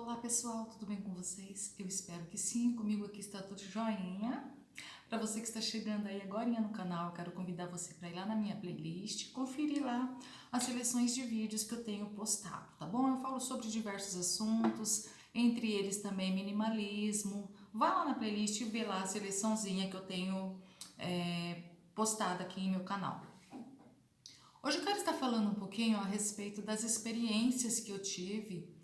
Olá pessoal, tudo bem com vocês? Eu espero que sim, comigo aqui está tudo joinha. Para você que está chegando aí agora no canal, eu quero convidar você para ir lá na minha playlist, conferir lá as seleções de vídeos que eu tenho postado, tá bom? Eu falo sobre diversos assuntos, entre eles também minimalismo. Vá lá na playlist e vê lá a seleçãozinha que eu tenho postada aqui em meu canal. Hoje eu quero estar falando um pouquinho a respeito das experiências que eu tive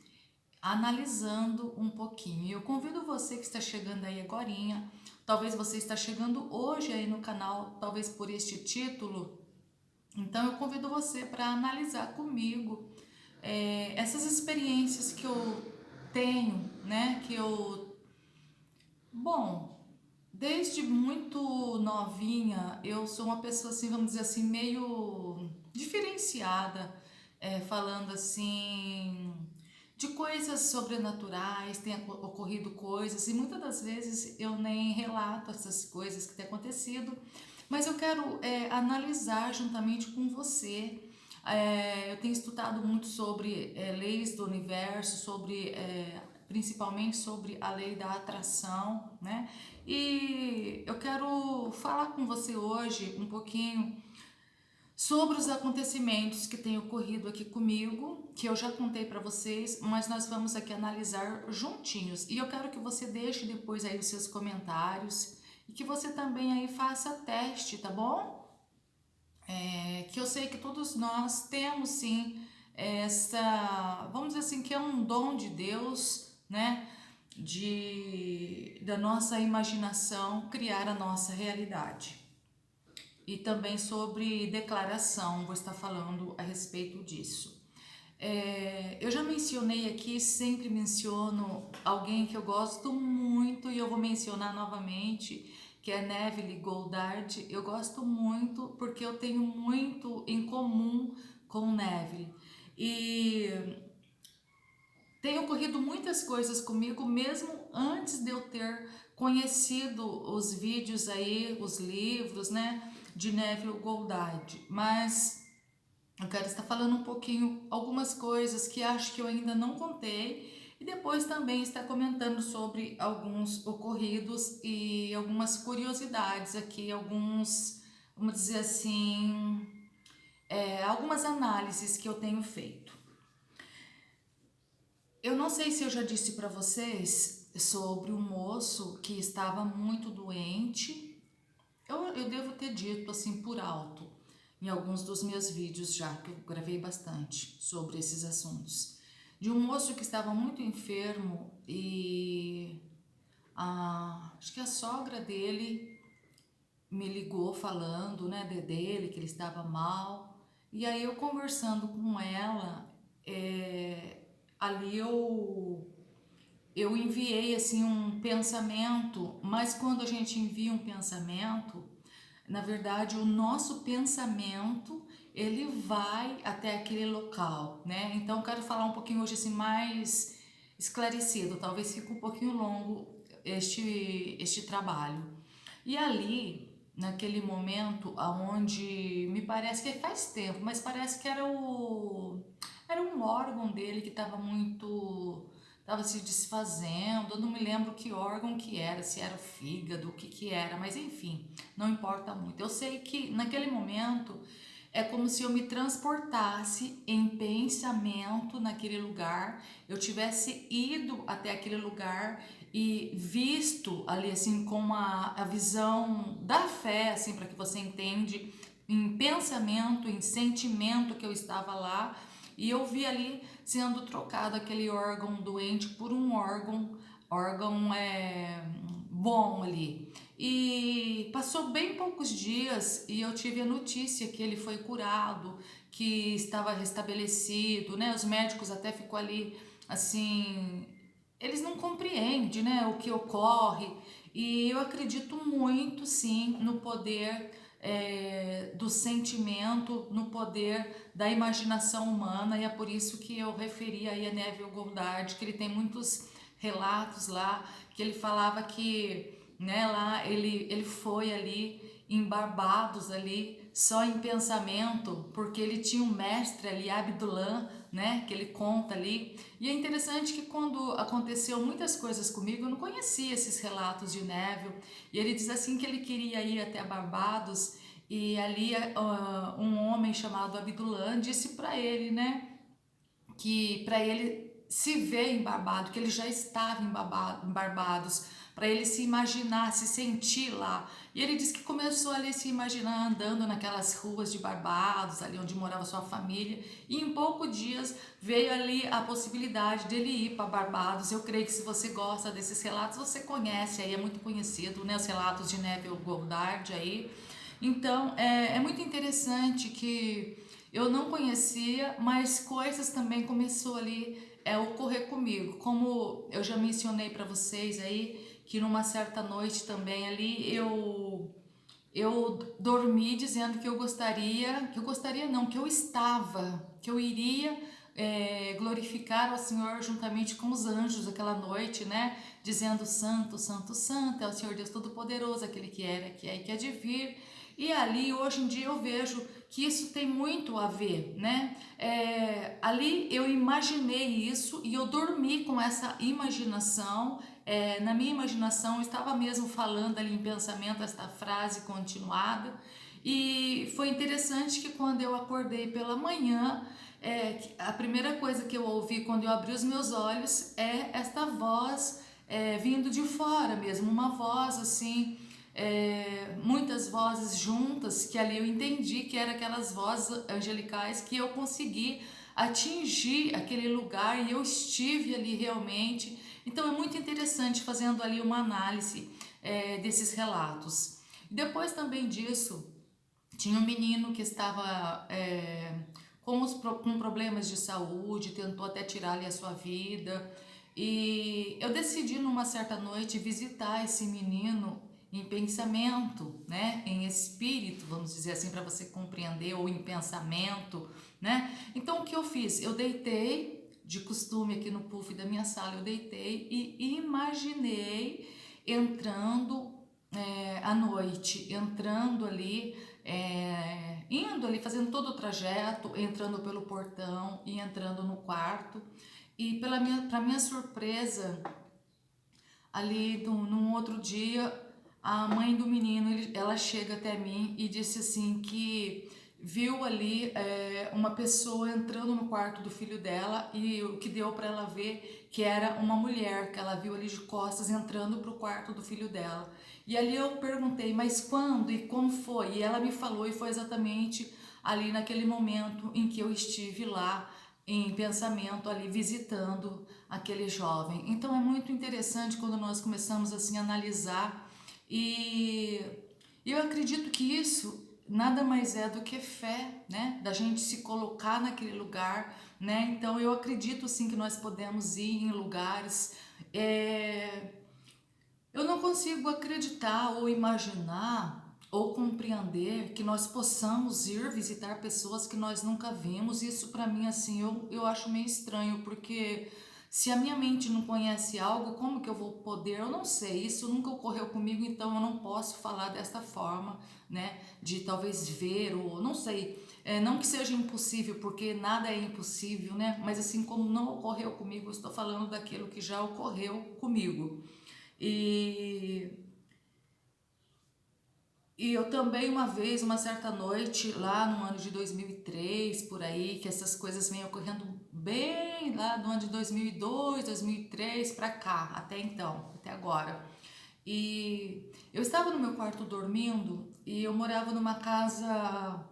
analisando um pouquinho. Eu convido você que está chegando aí agorinha, talvez você está chegando hoje aí no canal, talvez por este título, então eu convido você para analisar comigo essas experiências que eu tenho, né, bom, desde muito novinha eu sou uma pessoa assim, vamos dizer assim, meio diferenciada, falando assim de coisas sobrenaturais, tem ocorrido coisas e muitas das vezes eu nem relato essas coisas que têm acontecido, mas eu quero analisar juntamente com você. Eu tenho estudado muito sobre leis do universo, sobre principalmente sobre a lei da atração, né? E eu quero falar com você hoje um pouquinho sobre os acontecimentos que têm ocorrido aqui comigo, que eu já contei para vocês, mas nós vamos aqui analisar juntinhos. E eu quero que você deixe depois aí os seus comentários e que você também aí faça teste, tá bom? Que eu sei que todos nós temos sim essa, vamos dizer assim, que é um dom de Deus, né? Da nossa imaginação criar a nossa realidade. E também sobre declaração, vou estar falando a respeito disso. Eu já mencionei aqui, sempre menciono alguém que eu gosto muito e eu vou mencionar novamente, que é Neville Goddard. Eu gosto muito porque eu tenho muito em comum com Neville. E tem ocorrido muitas coisas comigo, mesmo antes de eu ter conhecido os vídeos aí, os livros, né, de Neville Goddard. Mas eu quero estar falando um pouquinho, algumas coisas que acho que eu ainda não contei e depois também estar comentando sobre alguns ocorridos e algumas curiosidades aqui, vamos dizer assim, algumas análises que eu tenho feito. Eu não sei se eu já disse para vocês sobre um moço que estava muito doente. Eu devo ter dito assim por alto em alguns dos meus vídeos já, que eu gravei bastante sobre esses assuntos. De um moço que estava muito enfermo e acho que a sogra dele me ligou falando, né, dele, que ele estava mal. E aí eu conversando com ela, ali eu enviei assim um pensamento, mas quando a gente envia um pensamento, na verdade o nosso pensamento ele vai até aquele local, né? Então eu quero falar um pouquinho hoje assim mais esclarecido, talvez fique um pouquinho longo este trabalho. E ali, naquele momento aonde me parece que faz tempo, mas parece que era um órgão dele que estava se desfazendo. Eu não me lembro que órgão que era, se era o fígado, o que era, mas enfim, não importa muito. Eu sei que naquele momento é como se eu me transportasse em pensamento naquele lugar, eu tivesse ido até aquele lugar e visto ali assim com a visão da fé, assim, para que você entende, em pensamento, em sentimento que eu estava lá, e eu vi ali sendo trocado aquele órgão doente por um órgão bom ali. E passou bem poucos dias e eu tive a notícia que ele foi curado, que estava restabelecido, né? Os médicos até ficou ali assim, eles não compreendem, né, o que ocorre. E eu acredito muito, sim, no poder do sentimento, no poder da imaginação humana, e é por isso que eu referi aí a Neville Goddard, que ele tem muitos relatos lá, que ele falava que, né, lá ele foi ali em Barbados ali, só em pensamento, porque ele tinha um mestre ali, Abdullah, né, que ele conta ali. E é interessante que quando aconteceu muitas coisas comigo, eu não conhecia esses relatos de Neville, e ele diz assim que ele queria ir até Barbados, e ali um homem chamado Abdullah disse para ele, né, que para ele se ver em Barbados, que ele já estava em Barbados, para ele se imaginar, se sentir lá. E ele disse que começou ali a se imaginar andando naquelas ruas de Barbados, ali onde morava sua família, e em poucos dias veio ali a possibilidade dele ir para Barbados. Eu creio que se você gosta desses relatos, você conhece, aí é muito conhecido, né, os relatos de Neville Goddard aí. Então, é muito interessante que eu não conhecia, mas coisas também começou ali a ocorrer comigo. Como eu já mencionei para vocês aí, que numa certa noite também ali eu dormi dizendo que eu gostaria não, que eu estava, que eu iria glorificar ao Senhor juntamente com os anjos aquela noite, né? Dizendo santo, santo, santo é o Senhor Deus Todo-Poderoso, aquele que era, que é e que há de vir. E ali, hoje em dia, eu vejo que isso tem muito a ver, né? Ali eu imaginei isso e eu dormi com essa imaginação. Na minha imaginação, eu estava mesmo falando ali em pensamento esta frase continuada. E foi interessante que quando eu acordei pela manhã, a primeira coisa que eu ouvi quando eu abri os meus olhos é esta voz vindo de fora mesmo, uma voz assim, muitas vozes juntas, que ali eu entendi que eram aquelas vozes angelicais que eu consegui atingir aquele lugar e eu estive ali realmente. Então é muito interessante fazendo ali uma análise desses relatos. Depois também disso, tinha um menino que estava com problemas de saúde, tentou até tirar ali a sua vida. E eu decidi numa certa noite visitar esse menino em pensamento, né, em espírito, vamos dizer assim, para você compreender, ou em pensamento, né? Então o que eu fiz? Eu deitei, de costume aqui no puff da minha sala, eu deitei e imaginei entrando à noite, entrando ali, indo ali, fazendo todo o trajeto, entrando pelo portão e entrando no quarto. E para minha surpresa, ali num outro dia, a mãe do menino, ela chega até mim e disse assim que viu ali uma pessoa entrando no quarto do filho dela, e o que deu para ela ver que era uma mulher que ela viu ali de costas entrando para o quarto do filho dela. E ali eu perguntei, mas quando e como foi? E ela me falou, e foi exatamente ali naquele momento em que eu estive lá em pensamento ali visitando aquele jovem. Então é muito interessante quando nós começamos assim a analisar, e eu acredito que isso nada mais é do que fé, né? Da gente se colocar naquele lugar, né? Então eu acredito sim que nós podemos ir em lugares. Eu não consigo acreditar ou imaginar ou compreender que nós possamos ir visitar pessoas que nós nunca vimos. Isso para mim assim, eu acho meio estranho, porque se a minha mente não conhece algo, como que eu vou poder? Eu não sei, isso nunca ocorreu comigo, então eu não posso falar desta forma, né? De talvez ver ou não sei. Não que seja impossível, porque nada é impossível, né? Mas assim como não ocorreu comigo, eu estou falando daquilo que já ocorreu comigo. E, e eu também uma vez, uma certa noite, lá no ano de 2003, por aí, que essas coisas vêm ocorrendo bem lá no ano de 2002, 2003 para cá, até então, até agora. E eu estava no meu quarto dormindo e eu morava numa casa.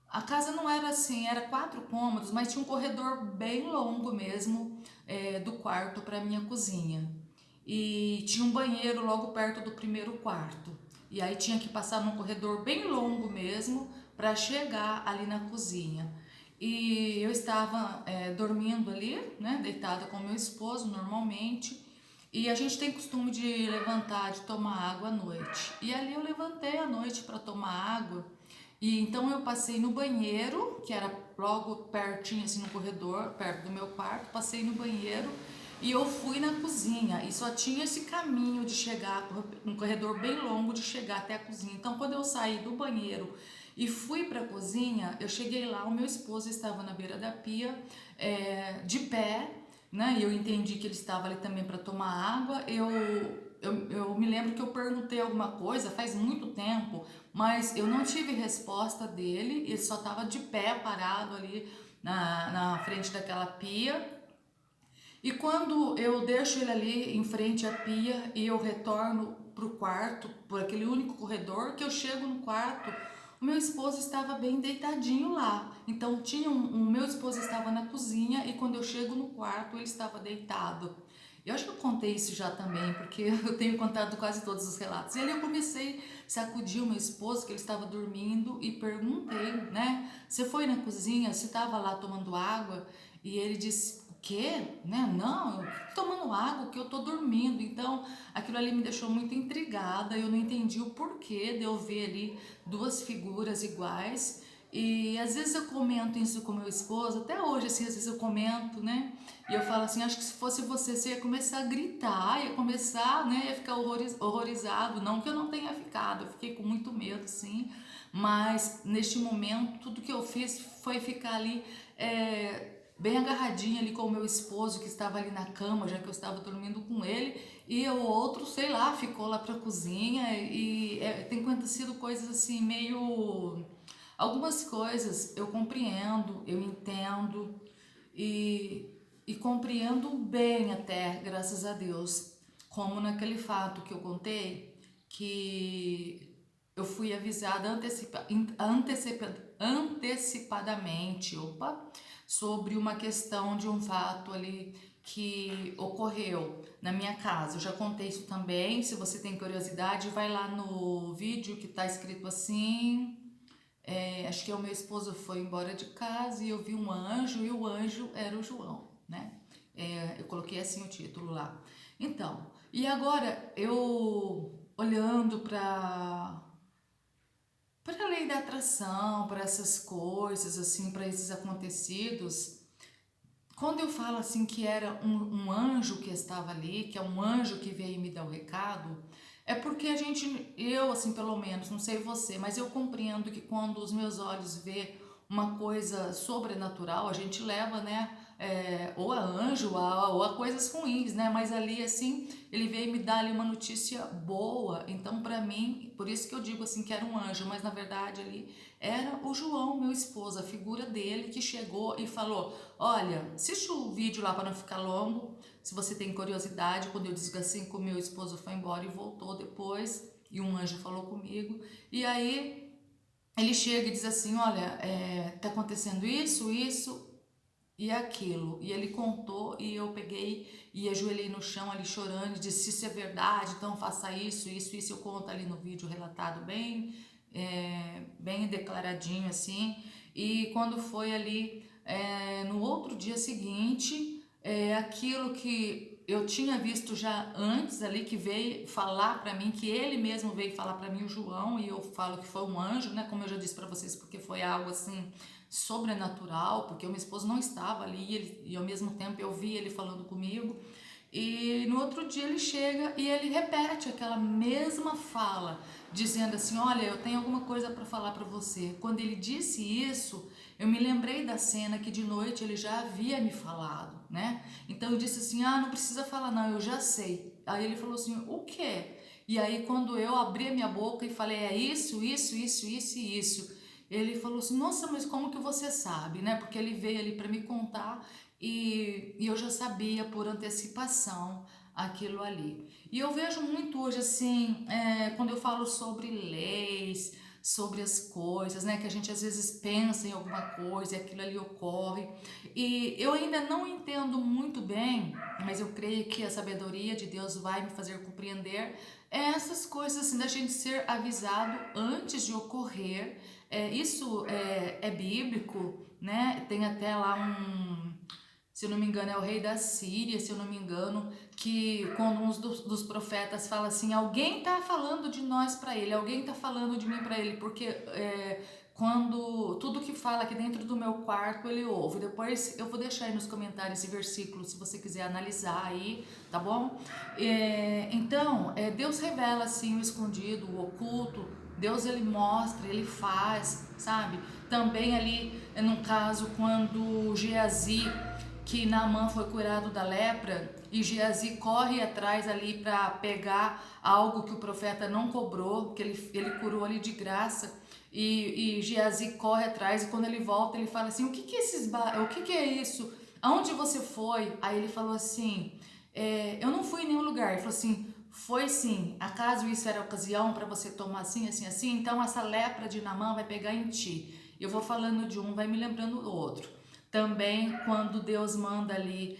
A casa não era assim, era 4 cômodos, mas tinha um corredor bem longo mesmo, do quarto para minha cozinha. E tinha um banheiro logo perto do primeiro quarto. E aí tinha que passar num corredor bem longo mesmo para chegar ali na cozinha. E eu estava dormindo ali, né, deitada com meu esposo normalmente. E a gente tem costume de levantar, de tomar água à noite. E ali eu levantei à noite para tomar água. E então eu passei no banheiro, que era logo pertinho, assim, no corredor, perto do meu quarto. Passei no banheiro e eu fui na cozinha. E só tinha esse caminho de chegar, um corredor bem longo de chegar até a cozinha. Então quando eu saí do banheiro e fui para a cozinha, eu cheguei lá, o meu esposo estava na beira da pia, de pé, né? E eu entendi que ele estava ali também para tomar água. Eu me lembro que eu perguntei alguma coisa faz muito tempo, mas eu não tive resposta dele. Ele só estava de pé, parado ali na frente daquela pia. E quando eu deixo ele ali em frente à pia e eu retorno para o quarto, por aquele único corredor, que eu chego no quarto, o meu esposo estava bem deitadinho lá. Então o meu esposo estava na cozinha e quando eu chego no quarto ele estava deitado. Eu acho que eu contei isso já também, porque eu tenho contado quase todos os relatos. E ali eu comecei a sacudir o meu esposo, que ele estava dormindo, e perguntei, né? Você foi na cozinha? Você estava lá tomando água? E ele disse, o quê? Né? Não, eu tô tomando água, que eu tô dormindo. Então, aquilo ali me deixou muito intrigada. Eu não entendi o porquê de eu ver ali duas figuras iguais. E às vezes eu comento isso com meu esposo, até hoje, assim, às vezes eu comento, né? E eu falo assim, acho que se fosse você ia começar a gritar, ia começar, né? Ia ficar horrorizado. Não que eu não tenha ficado, eu fiquei com muito medo, sim. Mas neste momento, tudo que eu fiz foi ficar ali bem agarradinha ali com o meu esposo, que estava ali na cama, já que eu estava dormindo com ele, e o outro, sei lá, ficou lá pra cozinha, e tem acontecido coisas assim, meio... Algumas coisas eu compreendo, eu entendo, e compreendo bem até, graças a Deus, como naquele fato que eu contei, que eu fui avisada antecipadamente, sobre uma questão de um fato ali que ocorreu na minha casa. Eu já contei isso também. Se você tem curiosidade, vai lá no vídeo que tá escrito assim. Acho que o meu esposo foi embora de casa e eu vi um anjo, e o anjo era o João, né? Eu coloquei assim o título lá. Então, e agora eu olhando para a lei da atração, para essas coisas, assim, para esses acontecidos, quando eu falo assim que era um anjo que estava ali, que é um anjo que veio me dar o recado, é porque eu assim pelo menos, não sei você, mas eu compreendo que quando os meus olhos vê uma coisa sobrenatural, a gente leva, né, ou a anjo ou a coisas ruins, né, mas ali assim, ele veio me dar ali uma notícia boa, então para mim, por isso que eu digo assim que era um anjo, mas na verdade ali era o João, meu esposo, a figura dele que chegou e falou, olha, assiste o vídeo lá para não ficar longo, se você tem curiosidade, quando eu disse assim que o meu esposo foi embora e voltou depois, e um anjo falou comigo, e aí ele chega e diz assim, olha, tá acontecendo isso e aquilo, e ele contou e eu peguei e ajoelhei no chão ali chorando e disse, isso é verdade, então faça isso eu conto ali no vídeo relatado bem declaradinho assim, e quando foi ali no outro dia seguinte, aquilo que eu tinha visto já antes ali, que veio falar para mim, que ele mesmo veio falar para mim, o João, e eu falo que foi um anjo, né, como eu já disse para vocês, porque foi algo assim sobrenatural, porque o meu esposo não estava ali e ao mesmo tempo eu vi ele falando comigo. E no outro dia ele chega e ele repete aquela mesma fala, dizendo assim, olha, eu tenho alguma coisa para falar para você. Quando ele disse isso, eu me lembrei da cena que de noite ele já havia me falado, né? Então eu disse assim, não precisa falar não, eu já sei. Aí ele falou assim, o quê? E aí quando eu abri a minha boca e falei, é isso, ele falou assim, nossa, mas como que você sabe, né? Porque ele veio ali para me contar e eu já sabia por antecipação aquilo ali. E eu vejo muito hoje assim, quando eu falo sobre leis, sobre as coisas, né? Que a gente às vezes pensa em alguma coisa e aquilo ali ocorre. E eu ainda não entendo muito bem, mas eu creio que a sabedoria de Deus vai me fazer compreender essas coisas assim, da gente ser avisado antes de ocorrer. Isso é bíblico, né? Tem até lá se eu não me engano, é o rei da Síria, se eu não me engano, que quando um dos profetas fala assim, alguém tá falando de nós para ele, alguém tá falando de mim para ele, porque quando tudo que fala aqui dentro do meu quarto ele ouve. Depois eu vou deixar aí nos comentários esse versículo, se você quiser analisar aí, tá bom? Então, Deus revela assim o escondido, o oculto, Deus ele mostra, ele faz, sabe? Também ali, no caso, quando Geazi que Naamã foi curado da lepra e Geazi corre atrás ali para pegar algo que o profeta não cobrou, que ele curou ali de graça. E Geazi corre atrás, e quando ele volta, ele fala assim: o que que o que que é isso? Aonde você foi? Aí ele falou assim: eu não fui em nenhum lugar. Ele falou assim: foi sim, acaso isso era ocasião para você tomar assim, assim, assim? Então essa lepra de Naamã vai pegar em ti. Eu vou falando de um, vai me lembrando do outro. Também quando Deus manda ali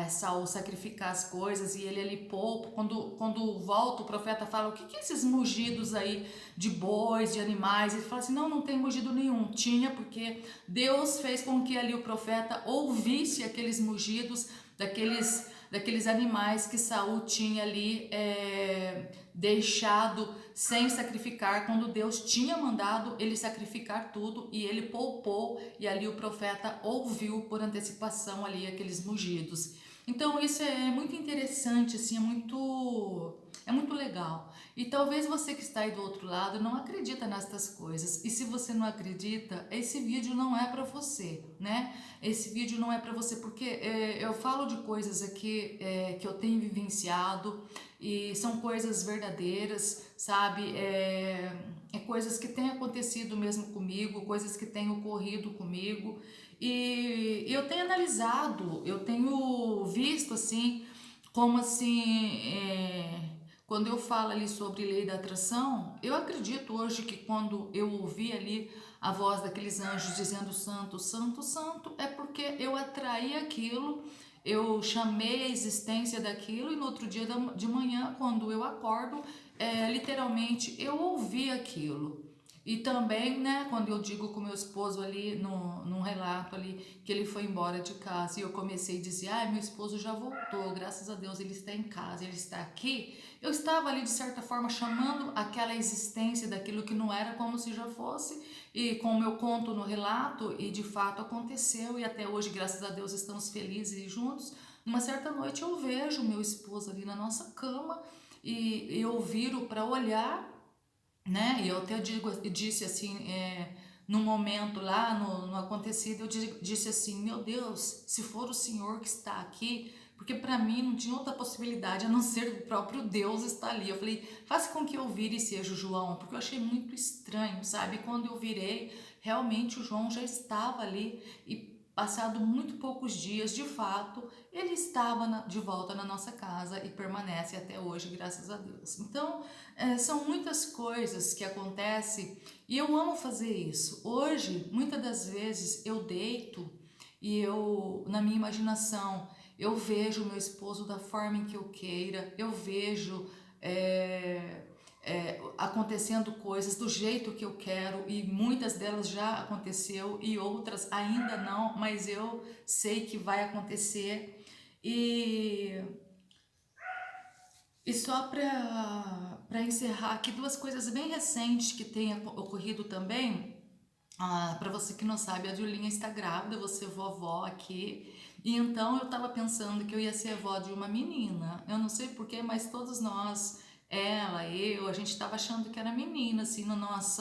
Saul sacrificar as coisas, e ele ali poupa, quando volta o profeta fala: o que que é esses mugidos aí de bois, de animais? Ele fala assim: não, não tem mugido nenhum. Tinha, porque Deus fez com que ali o profeta ouvisse aqueles mugidos daqueles animais que Saul tinha ali deixado sem sacrificar, quando Deus tinha mandado ele sacrificar tudo, e ele poupou, e ali o profeta ouviu por antecipação ali aqueles mugidos. Então isso é muito interessante, assim, é muito legal. E talvez você que está aí do outro lado não acredita nestas coisas. E se você não acredita, esse vídeo não é para você, né? Esse vídeo não é para você, porque eu falo de coisas aqui que eu tenho vivenciado, e são coisas verdadeiras, sabe? Coisas que têm acontecido mesmo comigo, coisas que têm ocorrido comigo, e eu tenho analisado, eu tenho visto assim, como assim, quando eu falo ali sobre lei da atração, eu acredito hoje que quando eu ouvi ali a voz daqueles anjos dizendo santo, santo, santo, é porque eu atraí aquilo, eu chamei a existência daquilo, e no outro dia de manhã, quando eu acordo, literalmente eu ouvi aquilo. E também, né, quando eu digo com meu esposo ali, num relato ali, que ele foi embora de casa, e eu comecei a dizer: ai, meu esposo já voltou, graças a Deus ele está em casa, ele está aqui. Eu estava ali, de certa forma, chamando aquela existência daquilo que não era, como se já fosse, e como eu conto no relato, e de fato aconteceu, e até hoje, graças a Deus, estamos felizes e juntos. Uma certa noite eu vejo meu esposo ali na nossa cama, e eu viro para olhar, né? E eu até disse assim, no momento lá, no acontecido, eu disse assim: meu Deus, se for o Senhor que está aqui, porque para mim não tinha outra possibilidade a não ser o próprio Deus estar ali. Eu falei: faça com que eu vire e seja o João, porque eu achei muito estranho, sabe? Quando eu virei, realmente o João já estava ali, e passado muito poucos dias, de fato, ele estava de volta na nossa casa, e permanece até hoje, graças a Deus. Então, são muitas coisas que acontecem, e eu amo fazer isso. Hoje, muitas das vezes, eu deito e eu, na minha imaginação, eu vejo o meu esposo da forma em que eu queira, eu vejo acontecendo coisas do jeito que eu quero, e muitas delas já aconteceu e outras ainda não, mas eu sei que vai acontecer. E só para encerrar aqui, duas coisas bem recentes que têm ocorrido também. Para você que não sabe, a Julinha está grávida, você vovó aqui. E então eu estava pensando que eu ia ser avó de uma menina. Eu não sei porquê, mas todos nós, ela, eu, a gente estava achando que era menina, assim, no nosso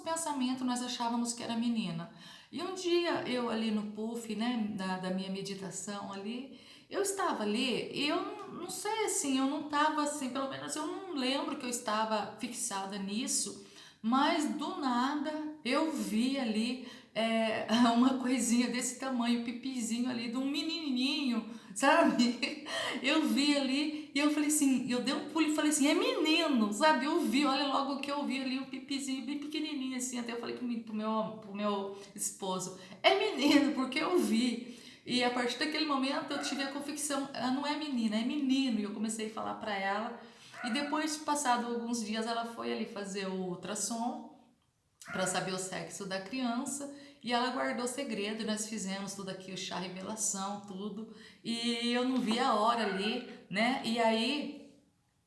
pensamento nós achávamos que era menina. E um dia eu ali no puff, né, da minha meditação ali, eu estava ali, e eu não sei assim, eu não estava assim, pelo menos eu não lembro que eu estava fixada nisso, mas do nada eu vi ali uma coisinha desse tamanho, pipizinho ali de um menininho, sabe? Eu vi ali e eu falei assim, eu dei um pulo e falei assim: é menino, sabe? Eu vi, olha logo o que eu vi ali, um pipizinho bem pequenininho assim. Até eu falei pro meu esposo: é menino, porque eu vi. E a partir daquele momento eu tive a convicção: ela não é menina, é menino. E eu comecei a falar para ela. E depois, passado alguns dias, ela foi ali fazer o ultrassom para saber o sexo da criança, e ela guardou segredo. Nós fizemos tudo aqui, o chá revelação, tudo, e eu não vi a hora ali, né? E aí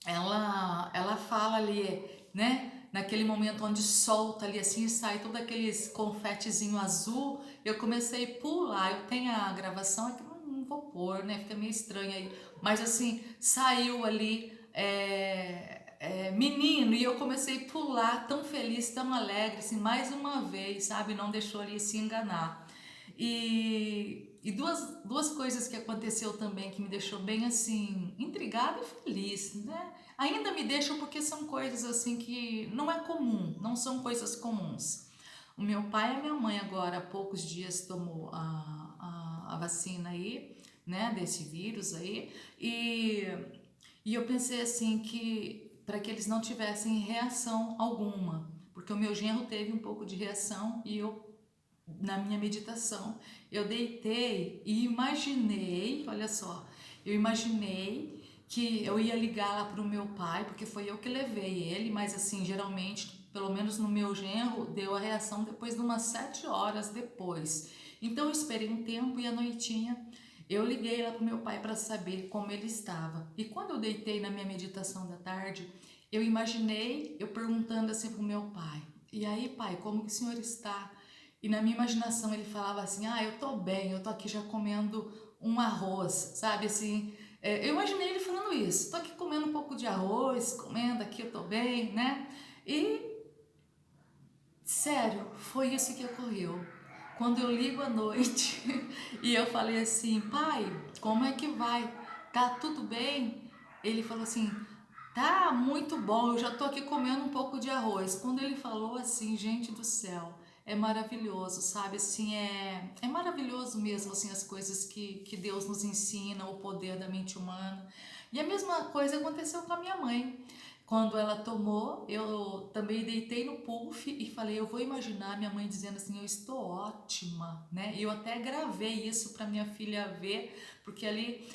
ela fala ali, né? Naquele momento onde solta ali assim, sai todo aqueles confetezinho azul, eu comecei a pular. Eu tenho a gravação, é que não vou pôr, né? Fica meio estranho aí, mas assim, saiu ali menino, e eu comecei a pular tão feliz, tão alegre, assim, mais uma vez, sabe? Não deixou ali se enganar. E duas coisas que aconteceu também que me deixou bem assim, intrigada e feliz, né? Ainda me deixam porque são coisas assim que não é comum, não são coisas comuns. O meu pai e a minha mãe agora há poucos dias tomou a vacina aí, né, desse vírus aí, e eu pensei assim que para que eles não tivessem reação alguma, porque o meu genro teve um pouco de reação e eu na minha meditação eu deitei e imaginei, olha só, eu imaginei que eu ia ligar lá pro meu pai, porque foi eu que levei ele, mas assim, geralmente, pelo menos no meu genro, deu a reação depois de umas 7 horas depois. Então eu esperei um tempo e à noitinha eu liguei lá pro meu pai para saber como ele estava. E quando eu deitei na minha meditação da tarde, eu imaginei eu perguntando assim pro meu pai: "E aí, pai, como que o senhor está?" E na minha imaginação ele falava assim: "Ah, eu tô bem, eu tô aqui já comendo um arroz", sabe assim? Eu imaginei ele falando isso: "Tô aqui comendo um pouco de arroz, comendo aqui, eu tô bem, né?" E sério, foi isso que ocorreu. Quando eu ligo à noite e eu falei assim: "Pai, como é que vai? Tá tudo bem?" Ele falou assim: "Tá muito bom, eu já tô aqui comendo um pouco de arroz." Quando ele falou assim, gente do céu, é maravilhoso, sabe? Assim, é maravilhoso mesmo, assim, as coisas que Deus nos ensina, o poder da mente humana. E a mesma coisa aconteceu com a minha mãe. Quando ela tomou, eu também deitei no puff e falei, eu vou imaginar minha mãe dizendo assim, eu estou ótima, né? E eu até gravei isso para minha filha ver, porque ali,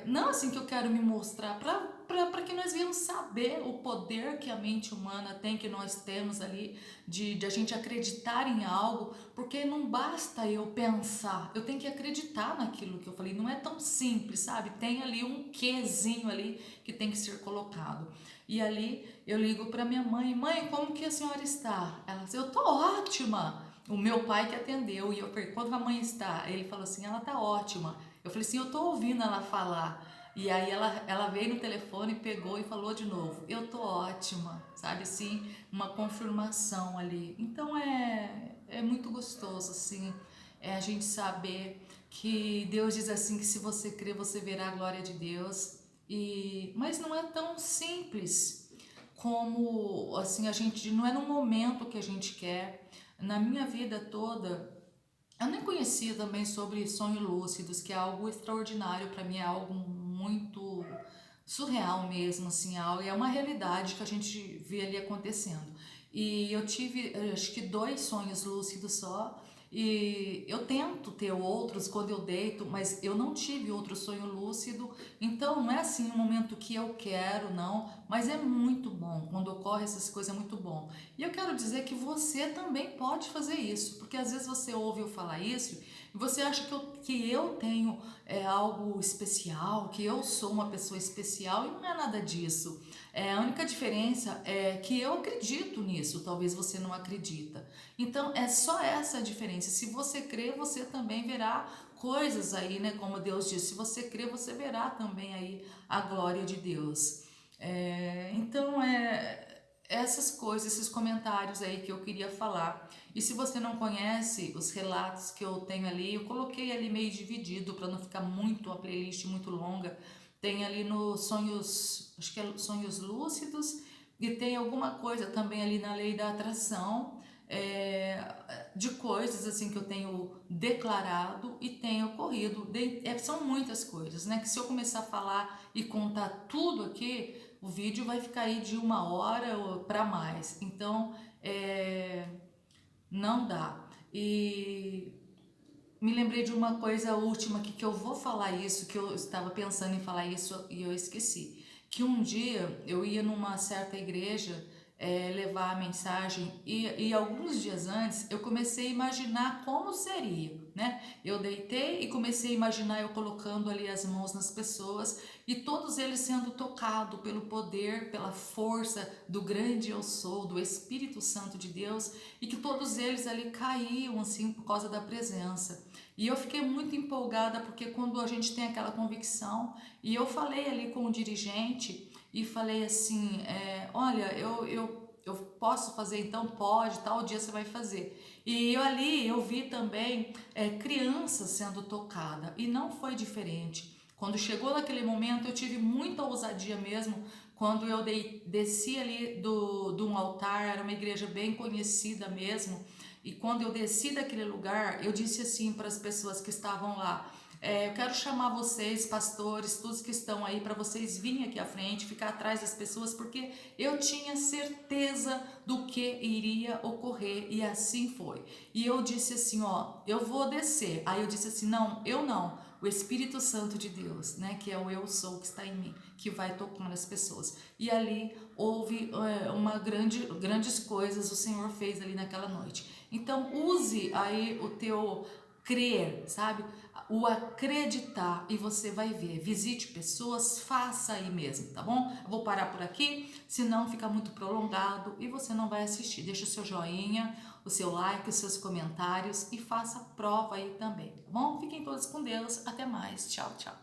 não assim que eu quero me mostrar, para que nós venhamos saber o poder que a mente humana tem, que nós temos ali, de a gente acreditar em algo, porque não basta eu pensar, eu tenho que acreditar naquilo que eu falei, não é tão simples, sabe? Tem ali um quezinho ali que tem que ser colocado. E ali eu ligo para minha mãe, mãe, como que a senhora está? Ela disse, eu tô ótima. O meu pai que atendeu e eu perguntei, quando a mãe está? Ele falou assim, ela tá ótima. Eu falei assim, eu tô ouvindo ela falar. E aí ela veio no telefone, pegou e falou de novo, eu tô ótima, sabe assim, uma confirmação ali. Então é muito gostoso assim, a gente saber que Deus diz assim que se você crer você verá a glória de Deus. Mas não é tão simples como assim a gente não é no momento que a gente quer. Na minha vida toda eu nem conhecia também sobre sonhos lúcidos, que é algo extraordinário para mim, é algo muito surreal mesmo, assim, é uma realidade que a gente vê ali acontecendo. E eu tive, acho que 2 sonhos lúcidos só, e eu tento ter outros quando eu deito, mas eu não tive outro sonho lúcido, então não é assim um momento que eu quero, não, mas é muito bom, quando ocorre essas coisas é muito bom. E eu quero dizer que você também pode fazer isso, porque às vezes você ouve eu falar isso e você acha que eu tenho algo especial, que eu sou uma pessoa especial e não é nada disso. A única diferença é que eu acredito nisso, talvez você não acredita. Então é só essa a diferença. Se você crê, você também verá coisas aí, né? Como Deus disse, se você crê, você verá também aí a glória de Deus. Então essas coisas, esses comentários aí que eu queria falar. E se você não conhece os relatos que eu tenho ali, eu coloquei ali meio dividido para não ficar muito a playlist muito longa. Tem ali no sonhos, acho que é sonhos lúcidos e tem alguma coisa também ali na lei da atração. De coisas assim que eu tenho declarado e tenho ocorrido. São muitas coisas, né? Que se eu começar a falar e contar tudo aqui, o vídeo vai ficar aí de 1 hora para mais. Então, não dá. E me lembrei de uma coisa última aqui que eu vou falar isso, que eu estava pensando em falar isso e eu esqueci. Que um dia eu ia numa certa igreja levar a mensagem e alguns dias antes eu comecei a imaginar como seria, né? Eu deitei e comecei a imaginar eu colocando ali as mãos nas pessoas e todos eles sendo tocados pelo poder, pela força do grande eu sou, do Espírito Santo de Deus e que todos eles ali caíam assim por causa da presença. E eu fiquei muito empolgada porque quando a gente tem aquela convicção, e eu falei ali com o dirigente e falei assim, olha, eu posso fazer? Então pode, tal dia você vai fazer. E ali eu vi também crianças sendo tocada e não foi diferente. Quando chegou naquele momento eu tive muita ousadia mesmo, quando eu desci ali de um altar, era uma igreja bem conhecida mesmo, e quando eu desci daquele lugar, eu disse assim para as pessoas que estavam lá, eu quero chamar vocês, pastores, todos que estão aí, para vocês virem aqui à frente, ficar atrás das pessoas, porque eu tinha certeza do que iria ocorrer e assim foi. E eu disse assim, ó, eu vou descer. Aí eu disse assim, não, eu não. O Espírito Santo de Deus, né, que é o eu sou que está em mim, que vai tocando as pessoas. E ali houve grandes coisas o Senhor fez ali naquela noite. Então use aí o teu crer, sabe? O acreditar e você vai ver. Visite pessoas, faça aí mesmo, tá bom? Eu vou parar por aqui, senão fica muito prolongado e você não vai assistir. Deixa o seu joinha, o seu like, os seus comentários e faça prova aí também, tá bom? Fiquem todos com Deus. Até mais. Tchau, tchau.